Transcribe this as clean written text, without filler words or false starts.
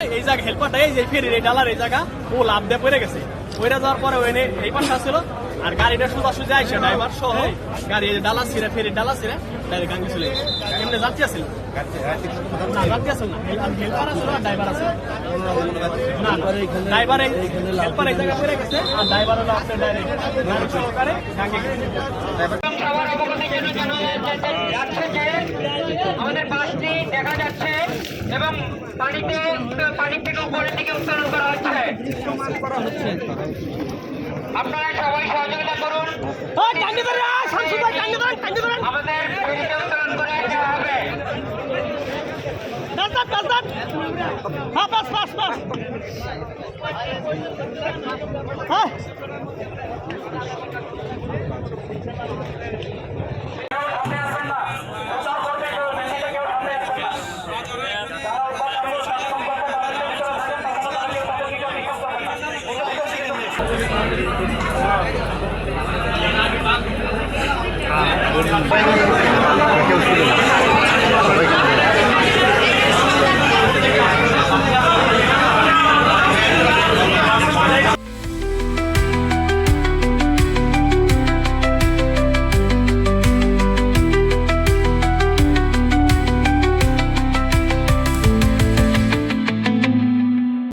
এই জায়গা হেল্পারটা এই যে ফেরির এই ডালার এই জায়গা ও লাভ দিয়ে পড়ে গেছে। পড়ে যাওয়ার পরে ওই এই পাশে আসছিল আর গাড়িটা সোজাসুজি আইসে ড্রাইভার সহ গাড়ি ডালা ছিঁড়ে ফেরির ডালা ছিঁড়ে ডাইরেক্ট গাঙ্গি চলে গেছে। এমনি যাত্রী আসছিল না, যাত্রী আসল না, হেল্পার আসছিল আর ড্রাইভার আছে না, ড্রাইভার হেল্পার এই জায়গা পড়ে গেছে আর ড্রাইভার হলো আপনার ডাইরেক্ট গাড়ি সহকারে গাঙ্গি গেছে। আমাদের বাসটি দেখা যাচ্ছে এবং পানি থেকে উপরের দিকে উত্তোলন করা হচ্ছে। আপনারা সবাই সহযোগিতা করুন, আমাদের ফেরিতে উত্তোলন করে দেওয়া হবে।